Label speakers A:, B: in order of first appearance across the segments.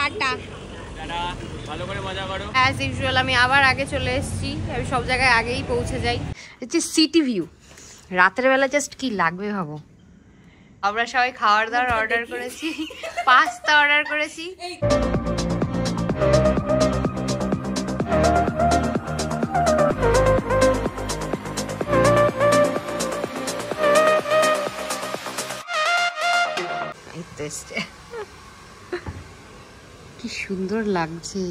A: Tata, ভালো করে মজা করো। অ্যাজ ইউজুয়াল আমি আবার আগে চলে এসেছি, আমি সব জায়গায় আগেই পৌঁছে যাই। হচ্ছে সিটি ভিউ, রাতের বেলা জাস্ট কি লাগবে ভাবো। আমরা সবাই খাওয়ার দাওয়ার অর্ডার করেছি, পাস্তা অর্ডার করেছি। কি সুন্দর লাগছে।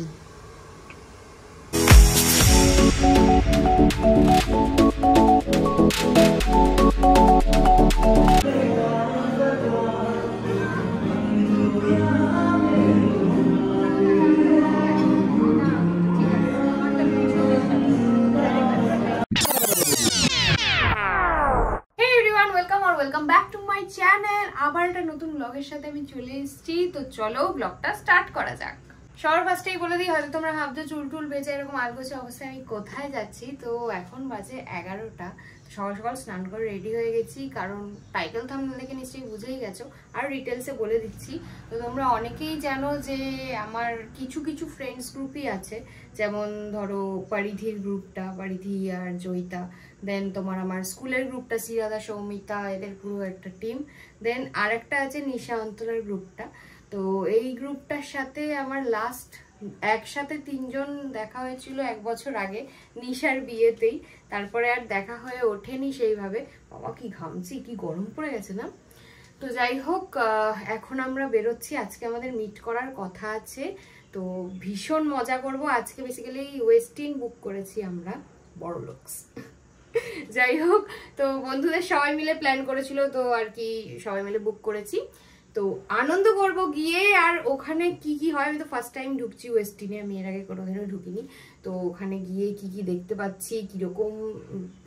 A: আবার একটা নতুন ব্লগের সাথে আমি চলে এসেছি। তো চলো ব্লগটা স্টার্ট করা যাক। সবার ফার্স্টেই বলে দিই, হয়তো তোমরা ভাবছো চুল টুল বেঁচে এরকম আলগোছে অবস্থায় আমি কোথায় যাচ্ছি। তো এখন বাজে 11টা। সকাল সকাল স্নান করে রেডি হয়ে গেছি, কারণ টাইটেল থাম্বনেল দেখে নিশ্চয়ই বুঝেই গেছো। আর ডিটেলসে বলে দিচ্ছি। তো তোমরা অনেকেই জানো যে আমার কিছু কিছু ফ্রেন্ডস গ্রুপই আছে, যেমন ধরো পরিধির গ্রুপটা, পরিধি আর জয়িতা। দেন তোমার আমার স্কুলের গ্রুপটা শ্রীরাধা, সৌমিতা, এদের পুরো একটা টিম। দেন আরেকটা আছে নিশা অন্তলার গ্রুপটা। তো এই গ্রুপটার সাথে আমার লাস্ট একসাথে 3 জন দেখা হয়েছিল 1 বছর আগে নিশার বিয়েতেই। তারপরে আর দেখা হয়ে ওঠেনি সেইভাবে। বাবা কি ঘামছি, কি গরম পড়ে গেছে না। তো যাই হোক, এখন আমরা বেরোচ্ছি। আজকে আমাদের মিট করার কথা আছে, তো ভীষণ মজা করব আজকে। বেসিক্যালি ওয়েস্টিন বুক করেছি আমরা, বড় লোকস। যাই হোক, তো বন্ধুদের সবাই মিলে প্ল্যান করেছিল, তো আর কি সবাই মিলে বুক করেছি। তো আনন্দ করব গিয়ে। আর ওখানে কি কি হয়, আমি তো ফার্স্ট টাইম ঢুকছি ওয়েস্টিনে, আমি এর আগে কোনোদিনও ঢুকিনি। তো ওখানে গিয়ে কি কি দেখতে পাচ্ছি, কিরকম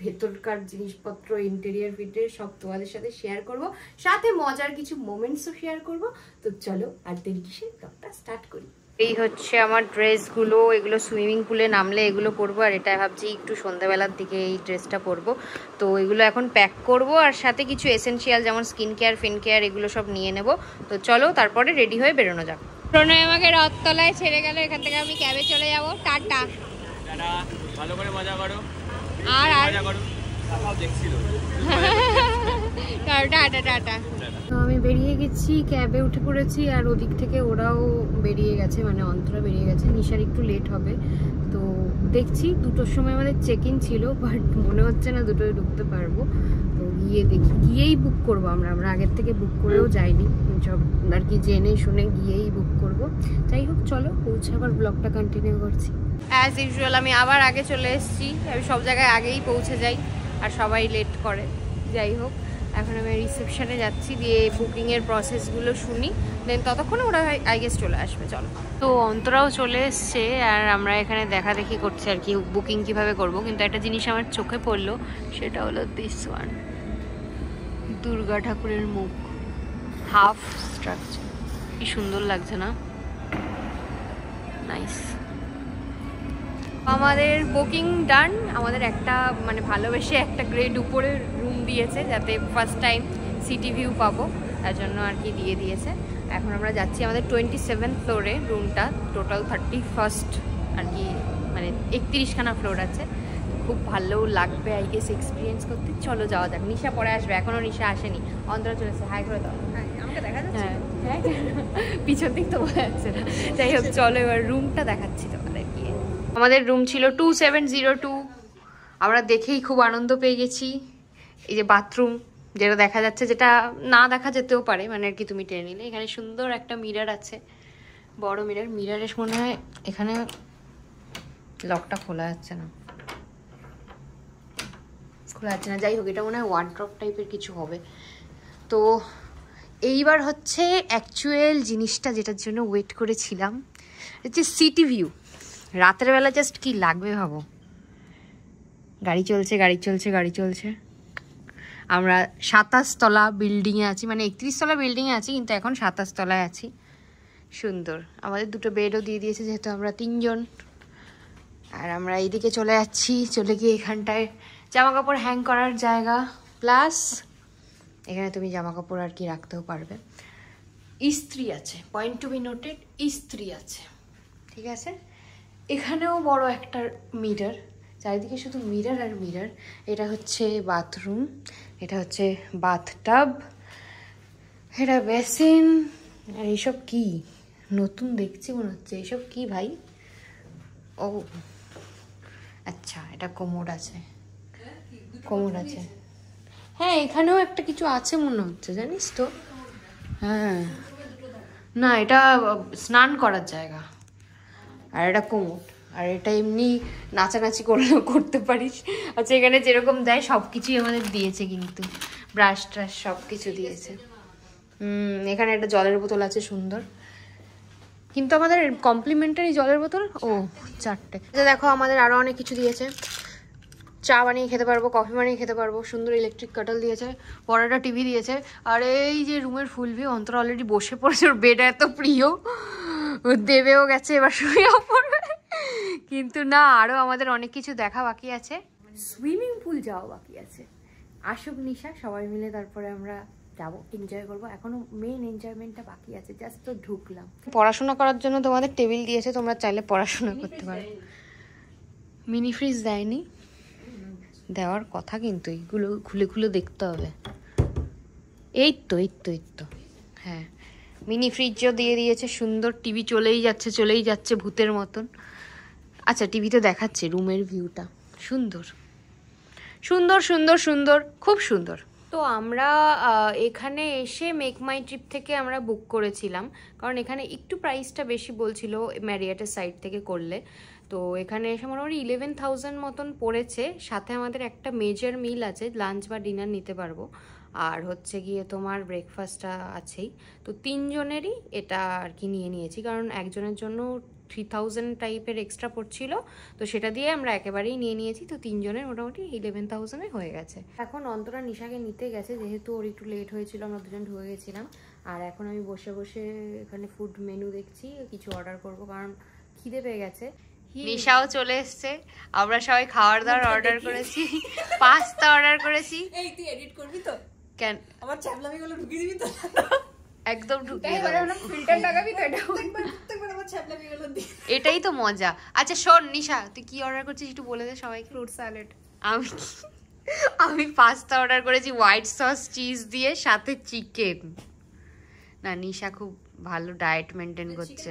A: ভেতরকার জিনিসপত্র, ইন্টেরিয়ার ফিটেরিয়ার সব তোমাদের সাথে শেয়ার করব, সাথে মজার কিছু মোমেন্টসও শেয়ার করব। তো চলো আর দেরি কিসে, ব্লগটা স্টার্ট করি। এই হচ্ছে আমার ড্রেসগুলো, এগুলো সুইমিং পুলে নামলে এগুলো পরবো। আর এটা ভাবছি একটু সন্ধ্যাবেলার দিকে এই ড্রেসটা পরবো। তো এগুলো এখন প্যাক করব, আর সাথে কিছু এসেনশিয়াল যেমন স্কিন কেয়ার, ফিন কেয়ার এগুলো সব নিয়ে নেব। তো চলো তারপরে রেডি হয়ে বেরোনো যাক। প্রণয় আমাকে রথতলায় ছেড়ে গেল, এখান থেকে আমি ক্যাবে চলে যাবো। টাটা, ভালো করে মজা করো। আর টাটা টাটা। তো আমি বেরিয়ে গেছি, ক্যাবে উঠে পড়েছি। আর ওদিক থেকে ওরাও বেরিয়ে গেছে, মানে অন্তরা বেরিয়ে গেছে। নিশার একটু লেট হবে, তো দেখছি 2টোর সময় আমাদের চেক ইন ছিল, বাট মনে হচ্ছে না 2টোয় ঢুকতে পারবো। তো গিয়ে দেখি, গিয়েই বুক করবো আমরা আগের থেকে বুক করেও যাইনি, সব আর কি জেনে শুনে গিয়েই বুক করব। যাই হোক চলো পৌঁছে আবার ব্লগটা কন্টিনিউ করছি। অ্যাজ ইউজুয়াল আমি আবার আগে চলে এসেছি, আমি সব জায়গায় আগেই পৌঁছে যাই আর সবাই লেট করে। যাই হোক, এখন আমি রিসেপশনে যাচ্ছি, দিয়ে বুকিংয়ের প্রসেসগুলো শুনি, দেন ততক্ষণে ওরা আই গেস চলে আসবে। চলো। তো অন্তরাও চলে এসছে, আর আমরা এখানে দেখা দেখি করছি আর কি বুকিং কিভাবে করব। কিন্তু একটা জিনিস আমার চোখে পড়লো, সেটা হলো দিস ওয়ান, দুর্গা ঠাকুরের মুখ, হাফ স্ট্রাকচার। কি সুন্দর লাগছে না? নাইস। আমাদের বুকিং ডান। আমাদের একটা মানে ভালোবেসে একটা গ্রেড উপরে রুম দিয়েছে, যাতে ফার্স্ট টাইম সিটি ভিউ পাবো, তার জন্য আর কি দিয়ে দিয়েছে। এখন আমরা যাচ্ছি আমাদের 27th ফ্লোরে রুমটা, টোটাল 31st আর কি, মানে 31খানা ফ্লোর আছে। খুব ভালো লাগবে আই গেস এক্সপিরিয়েন্স করতে। চলো যাওয়া যাক। নিশা পরে আসবে, এখনও নিশা আসেনি। অন্তরা চলেছে, হাই করে দাও। আমাকে দেখা যাচ্ছে? হ্যাঁ, পিছন দিক তো বোঝা যাচ্ছে না। যাই হোক চলো এবার রুমটা দেখাচ্ছি তোমাদের গিয়ে। আমাদের রুম ছিল 2702। আমরা দেখেই খুব আনন্দ পেয়ে গেছি। এই যে বাথরুম যেটা দেখা যাচ্ছে, যেটা না দেখা যেতেও পারে, মানে আর কি তুমি টেনে নিলে। এখানে সুন্দর একটা মিরর আছে, বড় মিরর। মিররের মনে হয় এখানে লকটা খোলা যাচ্ছে না। যাই হোক, এটা মনে হয় ওয়ার্ড্রপ টাইপের কিছু হবে। তো এইবার হচ্ছে অ্যাকচুয়াল জিনিসটা, যেটার জন্য ওয়েট করেছিলাম, হচ্ছে সিটি ভিউ। রাতের বেলা জাস্ট কি লাগবে ভাবো। গাড়ি চলছে, গাড়ি চলছে, গাড়ি চলছে। আমরা 27 তলা বিল্ডিংয়ে আছি, মানে 31 তলা বিল্ডিংয়ে আছি, কিন্তু এখন 27 তলায় আছি। সুন্দর। আমাদের 2টো বেডও দিয়ে দিয়েছে, যেহেতু আমরা 3 জন। আর আমরা এইদিকে চলে যাচ্ছি, চলে গিয়ে এখানটায় জামা কাপড় হ্যাং করার জায়গা, প্লাস এখানে তুমি জামা কাপড় আর কি রাখতেও পারবে। ইস্ত্রি আছে, পয়েন্ট টু বি নোটেড, ইস্ত্রি আছে, ঠিক আছে। এখানেও বড় একটা মিরর, চারিদিকে শুধু মিরর আর মিরর। এটা হচ্ছে বাথরুম, এটা হচ্ছে বাথটাব, এটা বেসিন। আর এইসব কি নতুন দেখছি মনে হচ্ছে, এইসব কি ভাই? ও আচ্ছা, এটা কোমোড আছে, কোমোড আছে। হ্যাঁ এখানেও একটা কিছু আছে মনে হচ্ছে, জানিস তো। হ্যাঁ না, এটা স্নান করার জায়গা, আর এটা কোমোড, আর এটা এমনি নাচানাচি করতে পারিস। আচ্ছা এখানে যেরকম দেয় সব কিছুই আমাদের দিয়েছে, কিন্তু ব্রাশ ট্রাশ সব কিছু দিয়েছে। এখানে একটা জলের বোতল আছে সুন্দর, কিন্তু আমাদের কমপ্লিমেন্টারি জলের বোতল 4টে। দেখো আমাদের আরো অনেক কিছু দিয়েছে, চা বানিয়ে খেতে পারবো, কফি বানিয়ে খেতে পারবো, সুন্দর ইলেকট্রিক কেটল দিয়েছে, বড়টা টিভি দিয়েছে। আর এই যে রুমের ফুল ভিউ, অন্তর অলরেডি বসে পড়েছে, ওর বেড এত প্রিয়, দেবেও গেছে, এবার শুয়েও পড়বে। কিন্তু না, আরো আমাদের অনেক কিছু দেখা বাকি আছে, সুইমিং পুল যাওয়া বাকি আছে। আসুক নিশা, সবাই মিলে তারপরে আমরা যাবো, এনজয় করবো। এখনো মেইন এনজয়মেন্টটা বাকি আছে, জাস্ট তো ঢুকলাম। পড়াশোনা করার জন্য তোমাদের টেবিল দিয়েছে, তোমরা চাইলে পড়াশোনা করতে পারো। মিনি ফ্রিজ দেয়নি, দেওয়ার কথা, কিন্তু এইগুলো খুলে খুলে দেখতে হবে। এই তো হ্যাঁ, মিনি ফ্রিজও দিয়ে দিয়েছে, সুন্দর টিভি চলেই যাচ্ছে ভূতের মতন। আচ্ছা টিভিতে দেখাচ্ছে রুমের ভিউটা, সুন্দর সুন্দর সুন্দর সুন্দর, খুব সুন্দর। তো আমরা এখানে এসে মেক মাই ট্রিপ থেকে আমরা বুক করেছিলাম, কারণ এখানে একটু প্রাইসটা বেশি বলছিল ম্যারিয়াটের সাইড থেকে করলে। তো এখানে এসে মোটামুটি 11,000 মতন পড়েছে, সাথে আমাদের একটা মেজর মিল আছে, লাঞ্চ বা ডিনার নিতে পারবো, আর হচ্ছে গিয়ে তোমার ব্রেকফাস্টটা আছেই। তো 3 জনেরই এটা আর কি নিয়ে নিয়েছি, কারণ একজনের জন্য 3,000 টাইপের এক্সট্রা পড়ছিল, তো সেটা দিয়ে আমরা একেবারেই নিয়ে নিয়েছি। তো 3 জনের মোটামুটি 11,000 হয়ে গেছে। এখন অন্তরা নিশাকে নিতে গেছে, যেহেতু ওর একটু লেট হয়েছিল, আমরা দুজন ঢুকে গেছিলাম। আর এখন আমি বসে বসে এখানে ফুড মেনু দেখছি, কিছু অর্ডার করব, কারণ খিদে পেয়ে গেছে। নিশাও চলে এসছে, আমরা সবাই খাওয়ার দাওয়ার অর্ডার করেছি, পাস্তা অর্ডার করেছি। এই তুই এডিট করবি তো? কেন আমার ছ্যাবলামিগুলো ঢুকিয়ে দিবি তো? একদম ঢুকিয়ে দেবো, ফিল্টার লাগাবি তো? এটাই তো মজা। আচ্ছা শোন নিশা, তুই কি অর্ডার করছিস একটু বলে দে সবাইকে। Fruit salad. আমি পাস্তা অর্ডার করেছি হোয়াইট সস চিজ দিয়ে, সাথে চিকেন। না নিশা খুব ভালো ডায়েট মেনটেন করছে।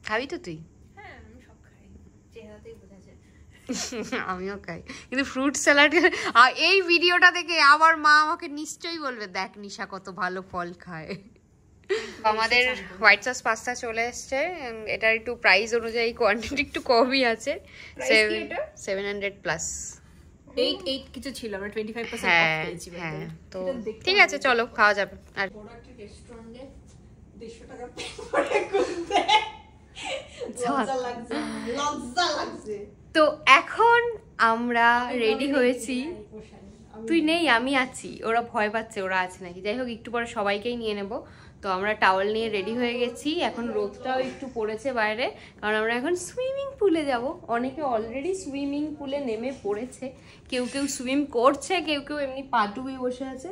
A: খাবি তো তুই? আমিও খাই, কিন্তু ফ্রুট স্যালাড। এই ভিডিওটা দেখে আমার মা আমাকে নিশ্চয়ই বলবে, দেখ নিশা কত ভালো ফল খায়। আমাদের হোয়াইট সস পাস্তা চলে এসছে, এটার একটু প্রাইস অনুযায়ী কোয়ান্টিটি একটু কমই আছে, 700 প্লাস। 8 কিছু ছিল, আমরা 25% অফ পেয়েছি। হ্যাঁ তো ঠিক আছে, চলো খাওয়া যাবে। আর রেস্টুরেন্টে 150 টাকা পড়ে করতে লজ্জা লাগছে। তো এখন আমরা রেডি হয়েছি, তুই নেই আমি আছি, ওরা ভয় পাচ্ছে ওরা আছে নাকি। যাই হোক একটু পরে সবাইকেই নিয়ে নেব। তো আমরা টাওয়াল নিয়ে রেডি হয়ে গেছি, এখন রোদটাও একটু পড়েছে বাইরে, কারণ আমরা এখন সুইমিং পুলে যাব। অনেকে অলরেডি সুইমিং পুলে নেমে পড়েছে, কেউ কেউ সুইম করছে, কেউ কেউ এমনি পা ডুবিয়ে বসে আছে।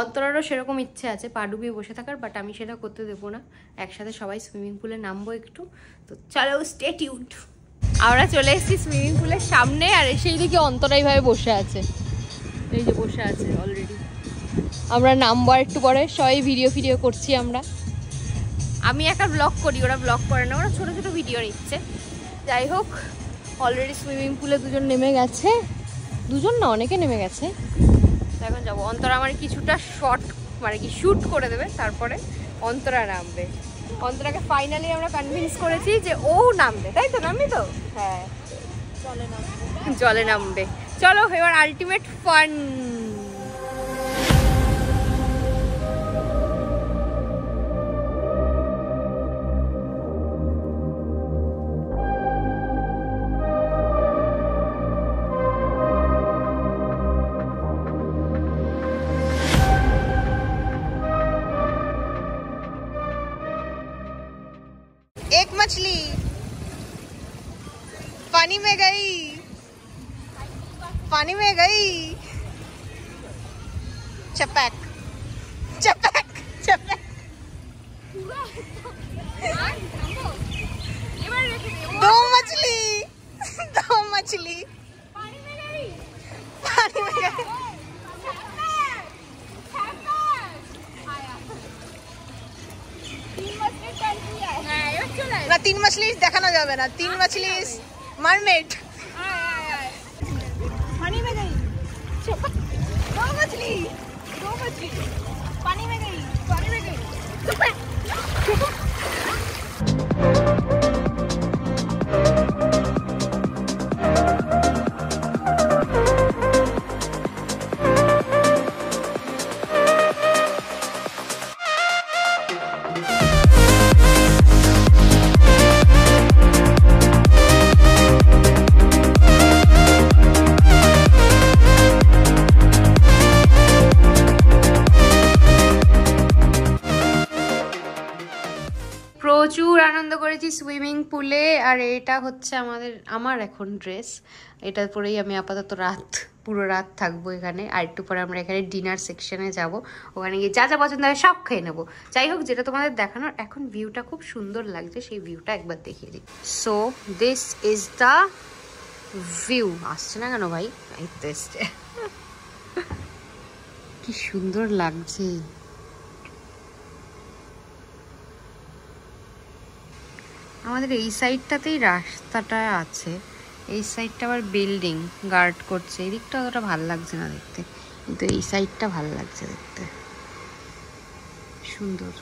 A: অন্তরারও সেরকম ইচ্ছে আছে পা ডুবিয়ে বসে থাকার, বাট আমি সেটা করতে দেবো না। একসাথে সবাই সুইমিং পুলে নামবো একটু। তো চলো স্টে টিউনড। আমরা চলে এসেছি সুইমিং পুলের সামনে, আর সেই দিকে অন্তরা এইভাবে বসে আছে, এই যে বসে আছে অলরেডি। আমরা নামবো একটু পরে, সবাই ভিডিও করছি আমরা। আমি একটা ব্লগ করি, ওরা ব্লগ করে না, ওরা ছোট ছোট ভিডিও নিচ্ছে। যাই হোক অলরেডি সুইমিং পুলে দুজন নেমে গেছে, দুজন না অনেকে নেমে গেছে। এখন যাবো, অন্তরা আমার কিছুটা শর্ট মানে কি শ্যুট করে দেবে, তারপরে অন্তরা নামবে। অন্তরাকে ফাইনালি আমরা কনভিন্স করেছি যে ও নামবে, তাই তো? নামবি তো? হ্যাঁ জলে নামবে। চলো এবার আলটিমেট ফান। एक मछली पानी में गई, पानी में गई, चपैक चपैक।
B: दो मछली पानी में गई ना 3 मछली देखानो जाबे ना 3 मछली मरमेड पानी में गई 2 मछली पानी में गई
A: প্রচুর আনন্দ করেছি সুইমিং পুলে। আর এটা হচ্ছে আমার এখন ড্রেস, এটা পরেই আমি আপাতত পুরো রাত থাকবো এখানে। আর একটু পরে আমরা এখানে ডিনার সেকশনে যাব, ওখানে গিয়ে যা যা পছন্দ হয় সব খেয়ে নেবো। যাই হোক, যেটা তোমাদের দেখানোর, এখন ভিউটা খুব সুন্দর লাগছে, সেই ভিউটা একবার দেখিয়ে দিই। So this is the view. আসছে না কেন ভাই? কি সুন্দর লাগছে। আমাদের এই সাইডটাতেই রাস্তাটা আছে, এই সাইডটা আবার বিল্ডিং গার্ড করছে। এই দিকটা অতটা ভালো লাগছে না দেখতে, কিন্তু এই সাইডটা ভালো লাগছে দেখতে, সুন্দর।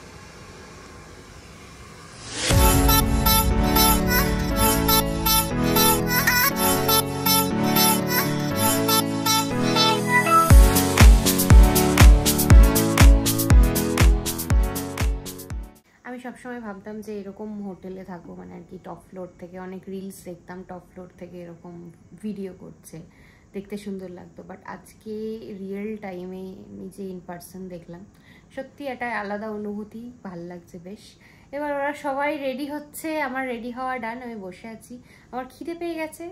A: আমি সবসময় ভাবতাম যে এরকম হোটেলে থাকবো, মানে আর কি টপ ফ্লোর থেকে অনেক রিলস দেখতাম, টপ ফ্লোর থেকে এরকম ভিডিও করছে, দেখতে সুন্দর লাগতো। বাট আজকে রিয়েল টাইমে নিজে ইন পার্সন দেখলাম, সত্যি একটা আলাদা অনুভূতি, ভাল লাগছে বেশ। এবার ওরা সবাই রেডি হচ্ছে, আমার রেডি হওয়া ডান, আমি বসে আছি, আমার খিদে পেয়ে গেছে।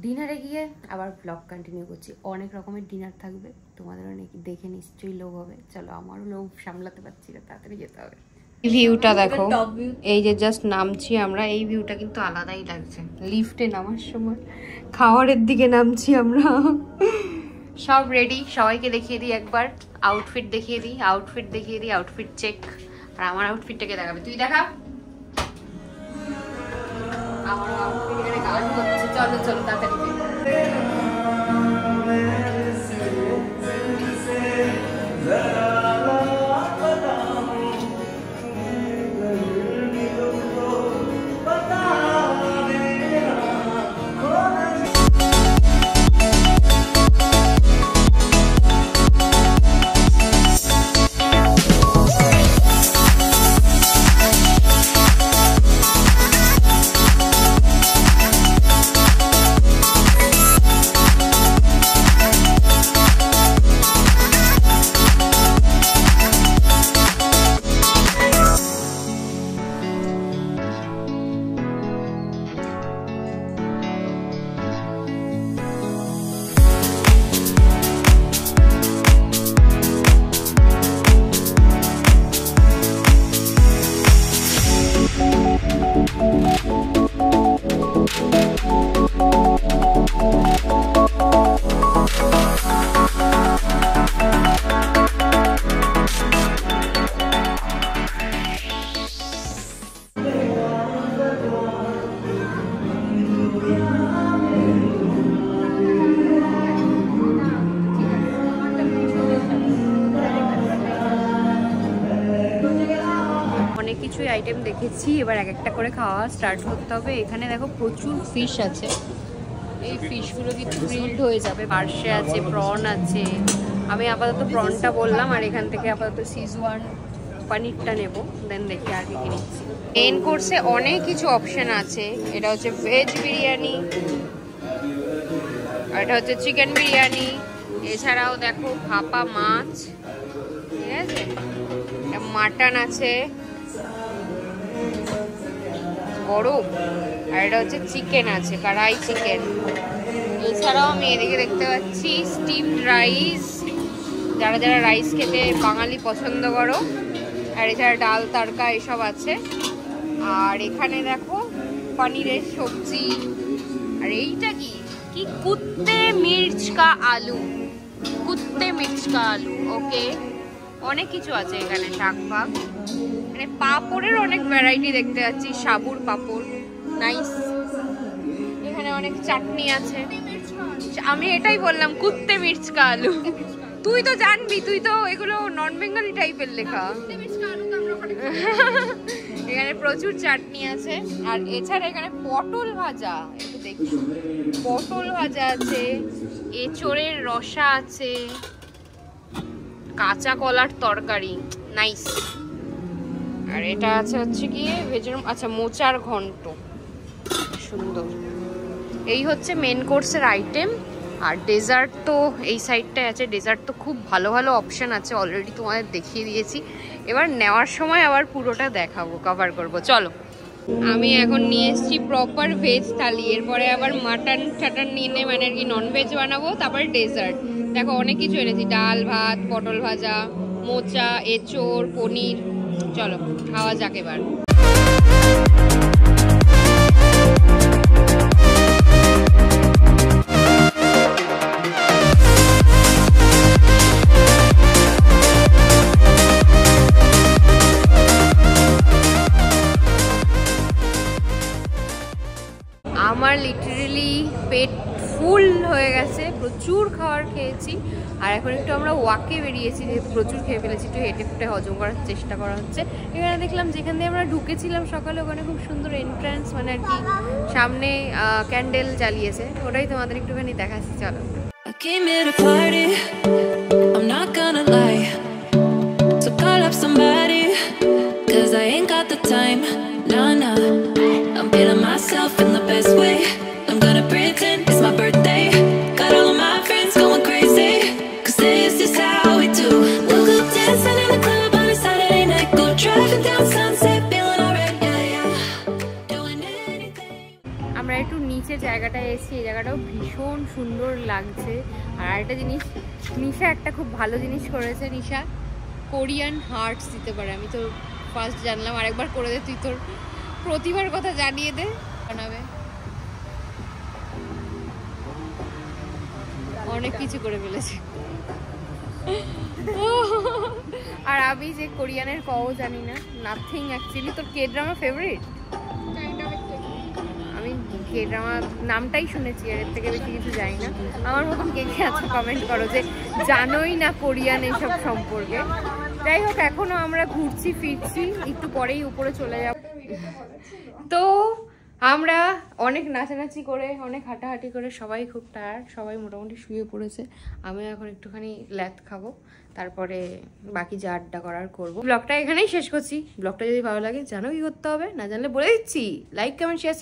A: ডিনারে গিয়ে আবার ব্লগ কন্টিনিউ করছি, অনেক রকমের ডিনার থাকবে, তোমাদেরও নাকি দেখে নিশ্চয়ই লোভ হবে। চলো, আমারও লোভ সামলাতে পারছি না, তাড়াতাড়ি যেতে হবে। ভিউটা দেখো, এই যে জাস্ট নামছি আমরা, এই ভিউটা কিন্তু আলাদাই লাগছে। লিফটে নামার সময় খাওয়ারের দিকে নামছি আমরা। সব রেডি, সবাইকে দেখিয়ে দিই একবার, আউটফিট দেখিয়ে দিই, আউটফিট চেক। আর আমার আউটফিটটাকে দেখাবে, তুই দেখা। আমার আউটফিট এখানে গান করছে, চলো চলো তাড়াতাড়ি। অনেক কিছুই আইটেম দেখেছি, এবার এক একটা করে খাওয়া স্টার্ট করতে হবে। এখানে দেখো প্রচুর ফিশ আছে, এই ফিশগুলো কিন্তু গ্রিলড হয়ে যাবে। পার্শে আছে, প্রন আছে, আমি আপাতত প্রনটা বললাম, আর এখান থেকে আপাতত সিজওয়ান পনিরটা নেব, দেন দেখি আর কি কি নিচ্ছি। মেন কোর্সে অনেক কিছু অপশন আছে, এটা হচ্ছে ভেজ বিরিয়ানি, আর এটা হচ্ছে চিকেন বিরিয়ানি, এছাড়াও দেখো ভাপা মাছ, ঠিক আছে, মাটন আছে বড়, আর এটা হচ্ছে চিকেন আছে, কড়াই চিকেন। এছাড়াও আমি এদিকে দেখতে পাচ্ছি স্টিমড রাইস, যারা যারা রাইস খেতে বাঙালি পছন্দ করো, আর এছাড়া ডাল তড়কা এসব আছে। আর এখানে দেখো পনিরের সবজি। আর এইটা কি কি কুত্তে মির্চ কা আলু, কুত্তে মির্চ কা আলু। ওকে, অনেক কিছু আছে এখানে, শাক ফাক। মানে পাপড়ের অনেক ভ্যারাইটি দেখতে পাচ্ছি, সাবুর পাপড়, নাইস। এখানে অনেক চাটনি আছে। আমি এটাই বললাম, কুত্তে মির্চ কা আলু। তুই তো জানবি, তুই তো এগুলো নন বেঙ্গলি টাইপের লেখা। এখানে প্রচুর চাটনি আছে। আর এছাড়া এখানে পটল ভাজা, একটু দেখি, পটল ভাজা আছে, এঁচোড়ের রসা আছে, কাঁচা কলার তরকারি, নাইস। আর এটা আছে হচ্ছে গিয়ে ভেজের, আচ্ছা মোচার ঘন্ট, সুন্দর। এই হচ্ছে মেন কোর্সের আইটেম। আর ডেজার্ট তো এই সাইডটায় আছে। ডেজার্ট তো খুব ভালো ভালো অপশান আছে, অলরেডি তোমাদের দেখিয়ে দিয়েছি। এবার নেওয়ার সময় আবার পুরোটা দেখাবো, কভার করব। চলো, আমি এখন নিয়ে এসেছি প্রপার ভেজ থালি। এরপরে আবার মাটন টাটন নিয়ে নে, মানে আর কি ননভেজ বানাবো। তারপর ডেজার্ট দেখো অনেক কিছু এনেছি, ডাল ভাত, পটল ভাজা, মোচা, এঁচোড়, পনির। চলো খাওয়া যাক এবার। আমার লিটারেলি পেট ফুল হয়ে গেছে, প্রচুর খাবার খেয়েছি। আর এখন একটু আমরা ওয়াকে বেরিয়েছি, যেহেতু প্রচুর খেয়ে ফেলেছি, একটু হেঁটে ফুটে হজম করার চেষ্টা করা হচ্ছে। এখানে দেখলাম যেখান দিয়ে আমরা ঢুকেছিলাম সকালে, ওখানে খুব সুন্দর এন্ট্রান্স, মানে আর কি সামনে ক্যান্ডেল জ্বালিয়েছে, ওটাই তোমাদের একটুখানি দেখাচ্ছি। চলো।
C: I'm feeling myself in the best way. I'm gonna pretend it's my birthday. Got all of my friends going crazy, 'cause this is how we do. Woke up dancing in the club on a Saturday night. Go driving down Sunset, feeling alright, yeah, yeah. Doing anything.
A: আমরা একটু নিচে জায়গাটায় এসেছি, এই জায়গাটাও ভীষণ সুন্দর লাগছে। আর আরেকটা জিনিস, নিশা একটা খুব ভালো জিনিস করেছে। নিশা কোরিয়ান হার্টস দিতে পারে, আমি তো ফার্স্ট জানলাম। আরেকবার করে দে, তুই তোর প্রতিভার কথা জানিয়ে দে। বানাবে অনেক কিছু করে ফেলেছে। আর আমি যে কোরিয়ানের কও জানি না, নাথিং অ্যাকচুয়ালি। তোর কে ড্রামা ফেভারিট? আমি কে ড্রামা নামটাই শুনেছি, আর এর থেকে বেশি কিছু জানি না। আমার মতন কে কে আছে কমেন্ট করো যে জানোই না কোরিয়ান এইসব সম্পর্কে। যাই হোক, এখনো আমরা ঘুরছি ফিরছি, একটু পরেই উপরে চলে যাব। তো আমরা অনেক নাচানাচি করে, অনেক হাঁটাহাঁটি করে, সবাই খুব টায়ার্ড, সবাই মোটামুটি শুয়ে পড়েছে। আমি এখন একটুখানি ল্যাথ খাবো, তারপরে বাকি যা আড্ডা করার করবো। ব্লগটা এখানেই শেষ করছি। ব্লগটা যদি ভালো লাগে জানো কি করতে হবে, না জানলে বলে দিচ্ছি, লাইক কমেন্ট শেয়ার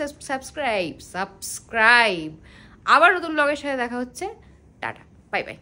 A: সাবস্ক্রাইব। আবার নতুন ব্লগের সাথে দেখা হচ্ছে। Tata, bye bye.